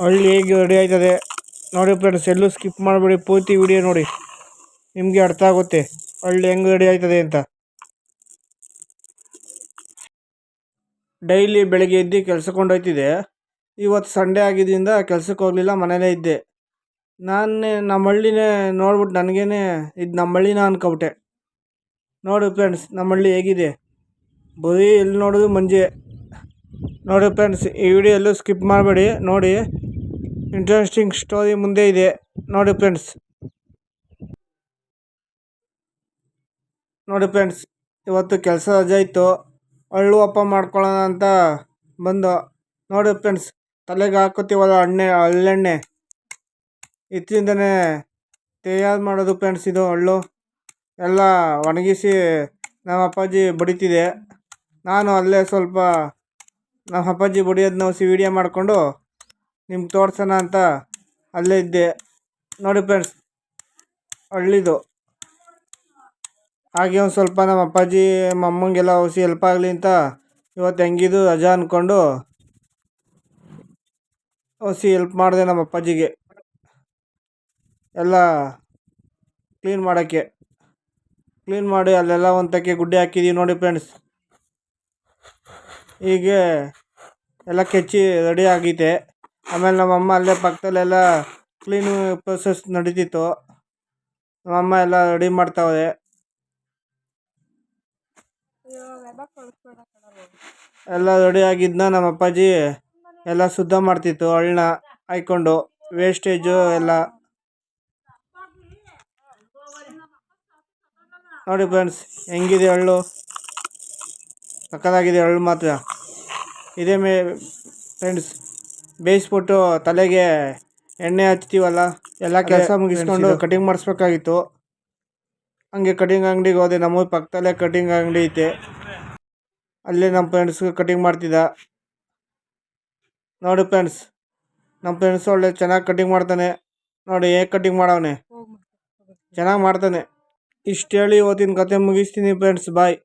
ಹಳ್ಳಿ ಹೇಗೆ ರೆಡಿ ಆಯ್ತದೆ ನೋಡಿ ಫ್ರೆಂಡ್ಸ್. ಎಲ್ಲೂ ಸ್ಕಿಪ್ ಮಾಡಬೇಡಿ, ಪೂರ್ತಿ ವಿಡಿಯೋ ನೋಡಿ, ನಿಮಗೆ ಅರ್ಥ ಆಗುತ್ತೆ ಹಳ್ಳಿ ಹೆಂಗೆ ರೆಡಿ ಆಯ್ತದೆ ಅಂತ. ಡೈಲಿ ಬೆಳಗ್ಗೆ ಎದ್ದು ಕೆಲ್ಸಕ್ಕೆ ಹೋಗ್ತಿದ್ದೆ. ಇವತ್ತು ಸಂಡೇ ಆಗಿದ್ದರಿಂದ ಕೆಲ್ಸಕ್ಕೆ ಹೋಗಲಿಲ್ಲ, ಮನೇಲೇ ಇದ್ದೆ. ನಮ್ಮ ಹಳ್ಳಿನೇ ನೋಡ್ಬಿಟ್ಟು ನನಗೇನೆ ಇದು ನಮ್ಮ ಹಳ್ಳಿನ ಅನ್ಕೊಬಿಟ್ಟೆ. ನೋಡಿ ಫ್ರೆಂಡ್ಸ್, ನಮ್ಮ ಹಳ್ಳಿ ಹೇಗಿದೆ, ಬರೀ ಎಲ್ಲಿ ನೋಡೋದು ಮಂಜೆ. ನೋಡಿ ಫ್ರೆಂಡ್ಸ್, ಈ ವಿಡಿಯೋ ಎಲ್ಲೂ ಸ್ಕಿಪ್ ಮಾಡಬೇಡಿ, ನೋಡಿ, ಇಂಟ್ರೆಸ್ಟಿಂಗ್ ಸ್ಟೋರಿ ಮುಂದೆ ಇದೆ ನೋಡಿ ಫ್ರೆಂಡ್ಸ್. ನೋಡಿ ಫ್ರೆಂಡ್ಸ್, ಇವತ್ತು ಕೆಲಸ ರಜೆ ಇತ್ತು, ಹಳ್ಳು ಹಪ್ಪ ಮಾಡ್ಕೊಳ್ಳೋಣ ಅಂತ ಬಂದು. ನೋಡಿ ಫ್ರೆಂಡ್ಸ್, ತಲೆಗೆ ಹಾಕೋತೀವಲ್ಲ ಹಳ್ಳೆಣ್ಣೆ, ಇದರಿಂದನೇ ತಯಾರು ಮಾಡೋದು ಫ್ರೆಂಡ್ಸ್. ಇದು ಹಳ್ಳು ಎಲ್ಲ ಒಣಗಿಸಿ ನಮ್ಮ ಅಪ್ಪಾಜಿ ಬಡಿತಿದೆ. ನಾನು ಅಲ್ಲೇ ಸ್ವಲ್ಪ ನಮ್ಮ ಅಪ್ಪಾಜಿ ಬಡಿಯೋದನ್ನ ವಿಡಿಯೋ ಮಾಡಿಕೊಂಡು ನಿಮ್ಗೆ ತೋರ್ಸೋಣ ಅಂತ ಅಲ್ಲೇ ಇದ್ದೆ. ನೋಡಿ ಫ್ರೆಂಡ್ಸ್, ಹಳ್ಳಿದು. ಹಾಗೆ ಒಂದು ಸ್ವಲ್ಪ ನಮ್ಮ ಅಪ್ಪಾಜಿ ಅಮ್ಮಂಗೆಲ್ಲ ಹೆಲ್ಪ್ ಆಗಲಿ ಅಂತ ಇವತ್ತು ಹೆಂಗಿದು ರಜಾ ಅಂದ್ಕೊಂಡು ಹೆಲ್ಪ್ ಮಾಡಿದೆ ನಮ್ಮ ಅಪ್ಪಾಜಿಗೆ ಎಲ್ಲ ಕ್ಲೀನ್ ಮಾಡೋಕ್ಕೆ. ಕ್ಲೀನ್ ಮಾಡಿ ಅಲ್ಲೆಲ್ಲ ಒಂದು ತಕ್ಕೆ ಗುಡ್ಡೆ ಹಾಕಿದ್ದೀವಿ ನೋಡಿ ಫ್ರೆಂಡ್ಸ್. ಹೀಗೆ ಎಲ್ಲ ಕೆಚ್ಚಿ ರೆಡಿ ಆಗೈತೆ. ಆಮೇಲೆ ನಮ್ಮಮ್ಮ ಅಲ್ಲೇ ಪಕ್ಕದಲ್ಲೆಲ್ಲ ಕ್ಲೀನು ಪ್ರೊಸೆಸ್ ನಡೀತಿತ್ತು. ನಮ್ಮಮ್ಮ ಎಲ್ಲ ರೆಡಿ ಮಾಡ್ತಾವೆ. ಎಲ್ಲ ರೆಡಿ ಆಗಿದ್ದನ್ನ ನಮ್ಮ ಅಪ್ಪಾಜಿ ಎಲ್ಲ ಶುದ್ಧ ಮಾಡ್ತಿತ್ತು, ಹಳ್ಳನ್ನ ಹಾಯ್ಕೊಂಡು ವೇಸ್ಟೇಜು ಎಲ್ಲ. ನೋಡಿ ಫ್ರೆಂಡ್ಸ್, ಹೆಂಗಿದೆ ಹಳ್ಳು, ಸಕ್ಕತ್ತಾಗಿದೆ ಹಳ್ಳು ಮಾತ್ರ. ಇದೇ ಫ್ರೆಂಡ್ಸ್, ಬೇಯಿಸ್ಬಿಟ್ಟು ತಲೆಗೆ ಎಣ್ಣೆ ಹಚ್ತೀವಲ್ಲ, ಎಲ್ಲ ಕೆಲಸ ಮುಗಿಸ್ಕೊಂಡು ಕಟಿಂಗ್ ಮಾಡಿಸ್ಬೇಕಾಗಿತ್ತು. ಹಂಗೆ ಕಟಿಂಗ್ ಅಂಗಡಿಗೆ ಹೋದೆ. ನಮ್ಮ ಪಕ್ಕದಲ್ಲೇ ಕಟಿಂಗ್ ಅಂಗಡಿ ಐತೆ, ಅಲ್ಲೇ ನಮ್ಮ ಫ್ರೆಂಡ್ಸ್ ಕಟಿಂಗ್ ಮಾಡ್ತಿದ್ದ. ನೋಡಿ ಫ್ರೆಂಡ್ಸ್, ನಮ್ಮ ಫ್ರೆಂಡ್ಸ್ ಒಳ್ಳೆ ಚೆನ್ನಾಗಿ ಕಟಿಂಗ್ ಮಾಡ್ತಾನೆ. ನೋಡಿ ಹೇಗೆ ಕಟಿಂಗ್ ಮಾಡವನೆ, ಚೆನ್ನಾಗಿ ಮಾಡ್ತಾನೆ. ಇಷ್ಟು ಹೇಳಿ ಇವತ್ತಿನ ಕತೆ ಮುಗಿಸ್ತೀನಿ ಫ್ರೆಂಡ್ಸ್, ಬಾಯ್.